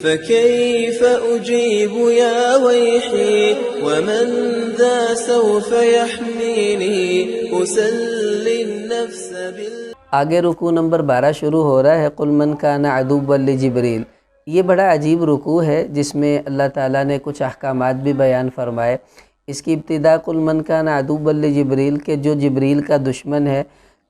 فكيف أجيب يا ويحي ومن ذا سوف يحميني أسلي النفس آگے رکوع نمبر 12 شروع ہو رہا ہے قل من کان عدوا لجبریل۔ یہ بڑا عجیب رکوع ہے جس میں اللہ تعالیٰ نے کچھ احکامات بھی بیان فرمائے۔ اس کی ابتدا قل من کان عدوا لجبریل کہ جو جبریل کا دشمن ہے،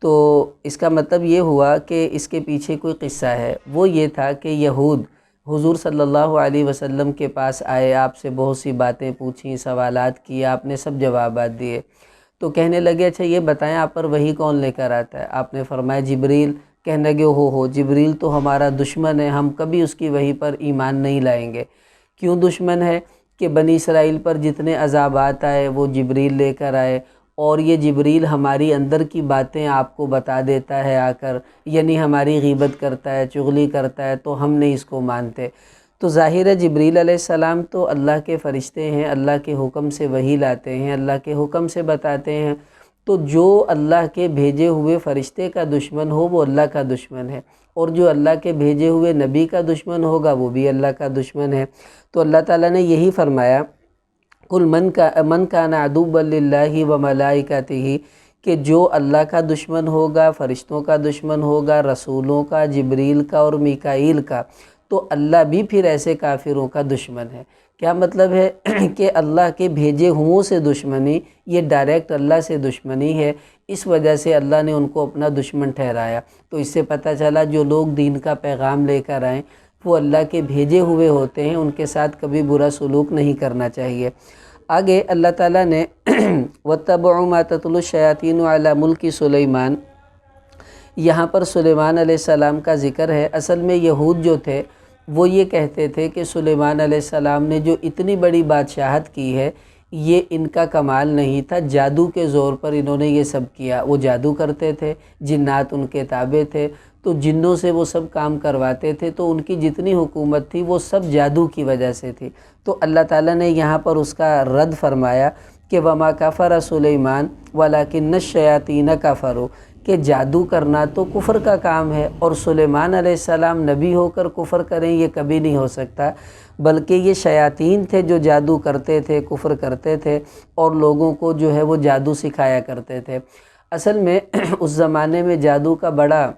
تو اس کا مطلب یہ ہوا کہ اس کے پیچھے کوئی قصہ ہے۔ وہ یہ تھا کہ یہود حضور صلی اللہ علیہ وسلم کے پاس آئے، آپ سے بہت سی باتیں پوچھیں، سوالات کیے، آپ نے سب جوابات دیے۔ تو کہنے لگے اچھا یہ بتائیں آپ پر وحی کون لے کر آتا ہے؟ آپ نے فرمایا جبریل۔ کہنے لگے ہو جبریل تو ہمارا دشمن ہے، ہم کبھی اس کی وحی پر ایمان نہیں لائیں گے۔ کیوں دشمن ہے؟ کہ بنی اسرائیل پر جتنے عذابات آئے وہ جبریل لے کر آئے، اور یہ جبریل ہماری اندر کی باتیں آپ کو بتا دیتا ہے آ کر، یعنی ہماری غیبت کرتا ہے، چغلی کرتا ہے، تو ہم نہیں اس کو مانتے۔ تو ظاہر ہے جبریل علیہ السلام تو اللہ کے فرشتے ہیں، اللہ کے حکم سے وحی لاتے ہیں، اللہ کے حکم سے بتاتے ہیں۔ تو جو اللہ کے بھیجے ہوئے فرشتے کا دشمن ہو وہ اللہ کا دشمن ہے، اور جو اللہ کے بھیجے ہوئے نبی کا دشمن ہوگا وہ بھی اللہ کا دشمن ہے۔ تو اللہ تعالیٰ نے یہی فرمایا قل من کان عدوا للہ وملائکتہ، کہ جو اللہ کا دشمن ہوگا، فرشتوں کا دشمن ہوگا، رسولوں کا، جبریل کا اور میکائیل کا، تو اللہ بھی پھر ایسے کافروں کا دشمن ہے۔ کیا مطلب ہے؟ کہ اللہ کے بھیجے ہوں سے دشمنی، یہ ڈائریکٹ اللہ سے دشمنی ہے، اس وجہ سے اللہ نے ان کو اپنا دشمن ٹھہرایا۔ تو اس سے پتہ چلا جو لوگ دین کا پیغام لے کر آئیں وہ اللہ کے بھیجے ہوئے ہوتے ہیں، ان کے ساتھ کبھی برا سلوک نہیں کرنا چاہیے۔ آگے اللہ تعالیٰ نے وَاتَّبَعُوا مَا تَتْلُو الشَّيَاطِينُ عَلَى مُلْكِ سُلَيْمَانَ، یہاں پر سلیمان علیہ السلام کا ذکر ہے۔ اصل میں یہود جو تھے وہ یہ کہتے تھے کہ سلیمان علیہ السلام نے جو اتنی بڑی بادشاہت کی ہے یہ ان کا کمال نہیں تھا، جادو کے زور پر انہوں نے یہ سب کیا۔ وہ جادو کرتے تھے، جنات ان کے تابع تھے، تو جنوں سے وہ سب کام کرواتے تھے، تو ان کی جتنی حکومت تھی وہ سب جادو کی وجہ سے تھی۔ تو اللہ تعالیٰ نے یہاں پر اس کا رد فرمایا کہ وَمَا كَفَرَ سُلَيْمَانُ وَلَكِنَّ الشَّيَاطِينَ كَفَرُوا، کہ جادو کرنا تو کفر کا کام ہے، اور سلیمان علیہ السلام نبی ہو کر کفر کریں یہ کبھی نہیں ہو سکتا، بلکہ یہ شیاطین تھے جو جادو کرتے تھے، کفر کرتے تھے، اور لوگوں کو جو ہے وہ جادو سکھایا کرتے تھے۔ اصل میں اس زمانے میں جادو کا بڑا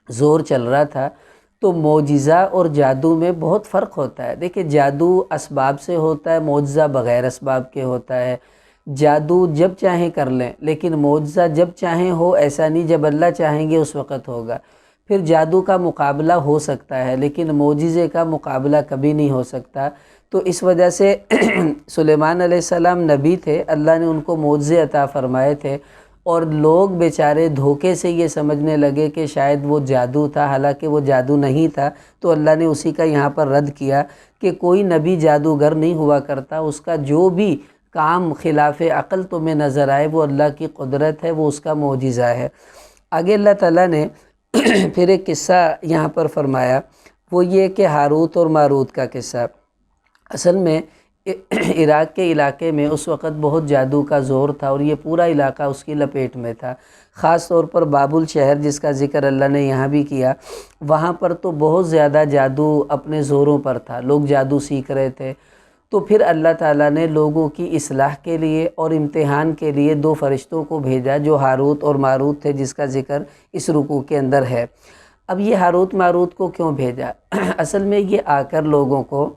زور چل رہا تھا، تو معجزہ اور جادو میں بہت فرق ہوتا ہے۔ دیکھیں جادو اسباب سے ہوتا ہے، معجزہ بغیر اسباب کے ہوتا ہے۔ جادو جب چاہیں کر لیں، لیکن معجزہ جب چاہیں ہو ایسا نہیں، جب اللہ چاہیں گے اس وقت ہوگا۔ پھر جادو کا مقابلہ ہو سکتا ہے لیکن معجزے کا مقابلہ کبھی نہیں ہو سکتا۔ تو اس وجہ سے سلیمان علیہ السلام نبی تھے، اللہ نے ان کو معجزے عطا فرمائے تھے، اور لوگ بیچارے دھوکے سے یہ سمجھنے لگے کہ شاید وہ جادو تھا، حالانکہ وہ جادو نہیں تھا۔ تو اللہ نے اسی کا یہاں پر رد کیا کہ کوئی نبی جادوگر نہیں ہوا کرتا، اس کا جو بھی کام خلاف عقل تمہیں نظر آئے وہ اللہ کی قدرت ہے، وہ اس کا معجزہ ہے۔ آگے اللہ تعالیٰ نے پھر ایک قصہ یہاں پر فرمایا، وہ یہ کہ ہاروت اور ماروت کا قصہ۔ اصل میں عراق کے علاقے میں اس وقت بہت جادو کا زور تھا، اور یہ پورا علاقہ اس کی لپیٹ میں تھا۔ خاص طور پر بابل شہر جس کا ذکر اللہ نے یہاں بھی کیا، وہاں پر تو بہت زیادہ جادو اپنے زوروں پر تھا، لوگ جادو سیکھ رہے تھے۔ تو پھر اللہ تعالیٰ نے لوگوں کی اصلاح کے لیے اور امتحان کے لیے 2 فرشتوں کو بھیجا جو ہاروت اور ماروت تھے، جس کا ذکر اس رکوع کے اندر ہے۔ اب یہ ہاروت ماروت کو کیوں بھیجا؟ اصل میں یہ آ کر لوگوں کو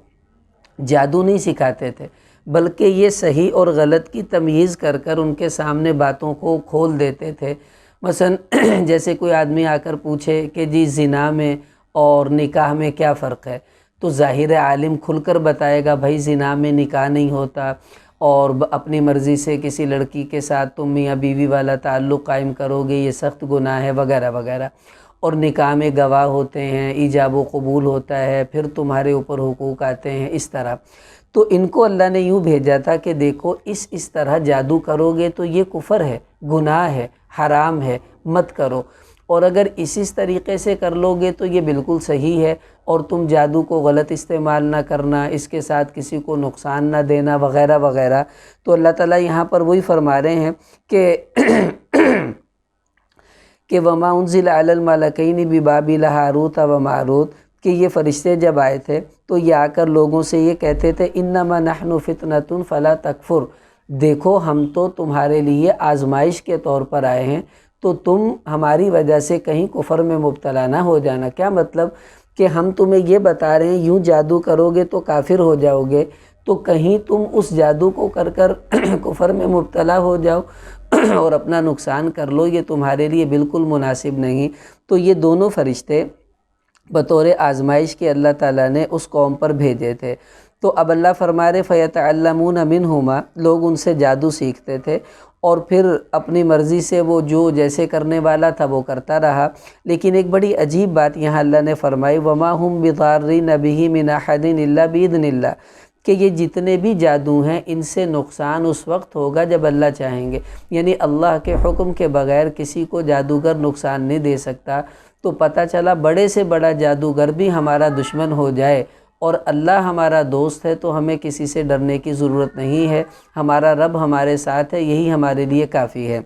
جادو نہیں سکھاتے تھے، بلکہ یہ صحیح اور غلط کی تمیز کر کر ان کے سامنے باتوں کو کھول دیتے تھے۔ مثلا جیسے کوئی آدمی آ کر پوچھے کہ جی زنا میں اور نکاح میں کیا فرق ہے، تو ظاہر عالم کھل کر بتائے گا بھائی زنا میں نکاح نہیں ہوتا، اور اپنی مرضی سے کسی لڑکی کے ساتھ تم میاں بیوی والا تعلق قائم کرو گے یہ سخت گناہ ہے وغیرہ وغیرہ، اور نکاح میں گواہ ہوتے ہیں، ایجاب و قبول ہوتا ہے، پھر تمہارے اوپر حقوق آتے ہیں، اس طرح۔ تو ان کو اللہ نے یوں بھیجا تھا کہ دیکھو اس طرح جادو کرو گے تو یہ کفر ہے، گناہ ہے، حرام ہے، مت کرو، اور اگر اس طریقے سے کر لو گے تو یہ بالکل صحیح ہے، اور تم جادو کو غلط استعمال نہ کرنا، اس کے ساتھ کسی کو نقصان نہ دینا وغیرہ وغیرہ۔ تو اللہ تعالیٰ یہاں پر وہی فرما رہے ہیں کہ وَمَا أُنزِلَ عَلَى الْمَلَكَيْنِ بِبَابِلَ هَارُوتَ وَمَارُوتَ، کہ یہ فرشتے جب آئے تھے تو یہ آ کر لوگوں سے یہ کہتے تھے انما نحن فتنۃ فلا تکفر، دیکھو ہم تو تمہارے لیے آزمائش کے طور پر آئے ہیں، تو تم ہماری وجہ سے کہیں کفر میں مبتلا نہ ہو جانا۔ کیا مطلب کہ ہم تمہیں یہ بتا رہے ہیں یوں جادو کرو گے تو کافر ہو جاؤ گے، تو کہیں تم اس جادو کو کر کر کفر میں مبتلا ہو جاؤ اور اپنا نقصان کر لو، یہ تمہارے لیے بالکل مناسب نہیں۔ تو یہ دونوں فرشتے بطور آزمائش کے اللہ تعالیٰ نے اس قوم پر بھیجے تھے۔ تو اب اللہ فرما رہے فَيَتَعَلَّمُونَ مِنْهُمَا، لوگ ان سے جادو سیکھتے تھے اور پھر اپنی مرضی سے وہ جو جیسے کرنے والا تھا وہ کرتا رہا۔ لیکن ایک بڑی عجیب بات یہاں اللہ نے فرمائی وَمَا هُمْ بِضَارِّينَ بِهِ مِنْ أَحَدٍ إِلَّا بِإِذْنِ اللَّهِ، کہ یہ جتنے بھی جادو ہیں ان سے نقصان اس وقت ہوگا جب اللہ چاہیں گے، یعنی اللہ کے حکم کے بغیر کسی کو جادوگر نقصان نہیں دے سکتا۔ تو پتہ چلا بڑے سے بڑا جادوگر بھی ہمارا دشمن ہو جائے اور اللہ ہمارا دوست ہے تو ہمیں کسی سے ڈرنے کی ضرورت نہیں ہے، ہمارا رب ہمارے ساتھ ہے، یہی ہمارے لیے کافی ہے۔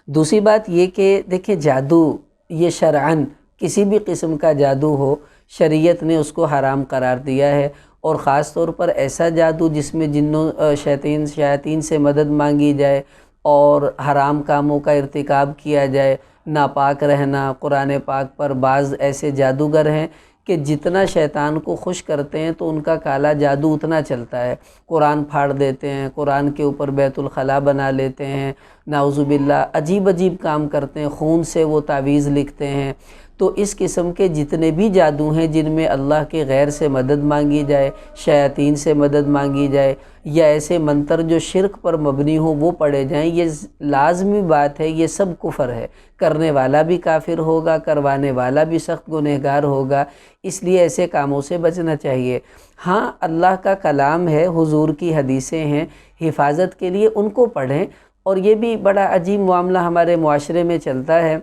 دوسری بات یہ کہ دیکھیں جادو یہ شرعاً کسی بھی قسم کا جادو ہو شریعت نے اس کو حرام قرار دیا ہے، اور خاص طور پر ایسا جادو جس میں جنوں شیاطین سے مدد مانگی جائے اور حرام کاموں کا ارتکاب کیا جائے، ناپاک رہنا۔ قرآن پاک پر بعض ایسے جادوگر ہیں کہ جتنا شیطان کو خوش کرتے ہیں تو ان کا کالا جادو اتنا چلتا ہے، قرآن پھاڑ دیتے ہیں، قرآن کے اوپر بیت الخلاء بنا لیتے ہیں، نعوذ باللہ عجیب عجیب کام کرتے ہیں، خون سے وہ تعویذ لکھتے ہیں۔ تو اس قسم کے جتنے بھی جادو ہیں جن میں اللہ کے غیر سے مدد مانگی جائے، شیاطین سے مدد مانگی جائے، یا ایسے منتر جو شرک پر مبنی ہو وہ پڑھے جائیں، یہ لازمی بات ہے، یہ سب کفر ہے، کرنے والا بھی کافر ہوگا، کروانے والا بھی سخت گنہگار ہوگا، اس لیے ایسے کاموں سے بچنا چاہیے۔ ہاں اللہ کا کلام ہے، حضور کی حدیثیں ہیں، حفاظت کے لیے ان کو پڑھیں۔ اور یہ بھی بڑا عجیب معاملہ ہمارے معاشرے میں چلتا ہے،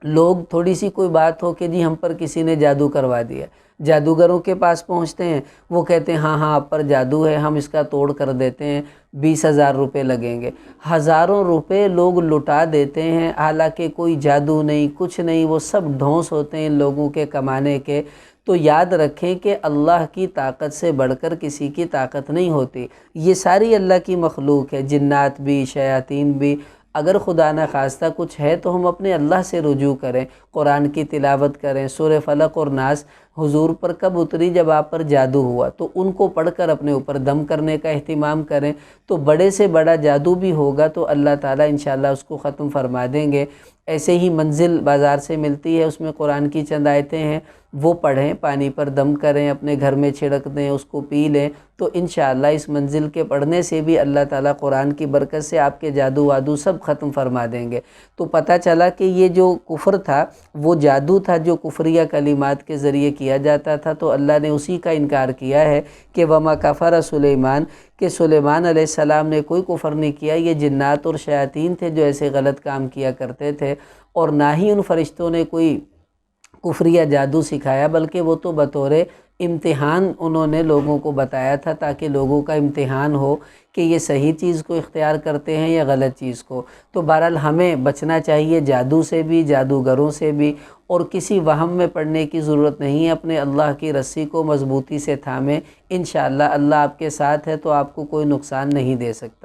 لوگ تھوڑی سی کوئی بات ہو کہ جی ہم پر کسی نے جادو کروا دیا، جادوگروں کے پاس پہنچتے ہیں، وہ کہتے ہیں ہاں آپ پر جادو ہے، ہم اس کا توڑ کر دیتے ہیں، 20,000 روپے لگیں گے۔ ہزاروں روپے لوگ لٹا دیتے ہیں، حالانکہ کوئی جادو نہیں، کچھ نہیں، وہ سب ڈھونس ہوتے ہیں لوگوں کے کمانے کے۔ تو یاد رکھیں کہ اللہ کی طاقت سے بڑھ کر کسی کی طاقت نہیں ہوتی، یہ ساری اللہ کی مخلوق ہے، جنات بھی، شیاطین بھی۔ اگر خدا نہ خواستہ کچھ ہے تو ہم اپنے اللہ سے رجوع کریں، قرآن کی تلاوت کریں۔ سورہ فلق اور ناس حضور پر کب اتری؟ جب آپ پر جادو ہوا، تو ان کو پڑھ کر اپنے اوپر دم کرنے کا اہتمام کریں، تو بڑے سے بڑا جادو بھی ہوگا تو اللہ تعالیٰ انشاءاللہ اس کو ختم فرما دیں گے۔ ایسے ہی منزل بازار سے ملتی ہے، اس میں قرآن کی چند آیتیں ہیں، وہ پڑھیں، پانی پر دم کریں، اپنے گھر میں چھڑک دیں، اس کو پی لیں، تو انشاءاللہ اس منزل کے پڑھنے سے بھی اللہ تعالیٰ قرآن کی برکت سے آپ کے جادو وادو سب ختم فرما دیں گے۔ تو پتہ چلا کہ یہ جو کفر تھا وہ جادو تھا جو کفریہ کلمات کے ذریعے کیا جاتا تھا، تو اللہ نے اسی کا انکار کیا ہے کہ وَمَا كَفَرَ سُلَيْمَانَ، کہ سلیمان علیہ السلام نے کوئی کفر نہیں کیا، یہ جنات اور شیاطین تھے جو ایسے غلط کام کیا کرتے تھے، اور نہ ہی ان فرشتوں نے کوئی کفریہ جادو سکھایا، بلکہ وہ تو بطور امتحان انہوں نے لوگوں کو بتایا تھا، تاکہ لوگوں کا امتحان ہو کہ یہ صحیح چیز کو اختیار کرتے ہیں یا غلط چیز کو۔ تو بہرحال ہمیں بچنا چاہیے جادو سے بھی، جادوگروں سے بھی، اور کسی وہم میں پڑنے کی ضرورت نہیں ہے، اپنے اللہ کی رسی کو مضبوطی سے تھامیں، انشاءاللہ اللہ آپ کے ساتھ ہے تو آپ کو کوئی نقصان نہیں دے سکتا۔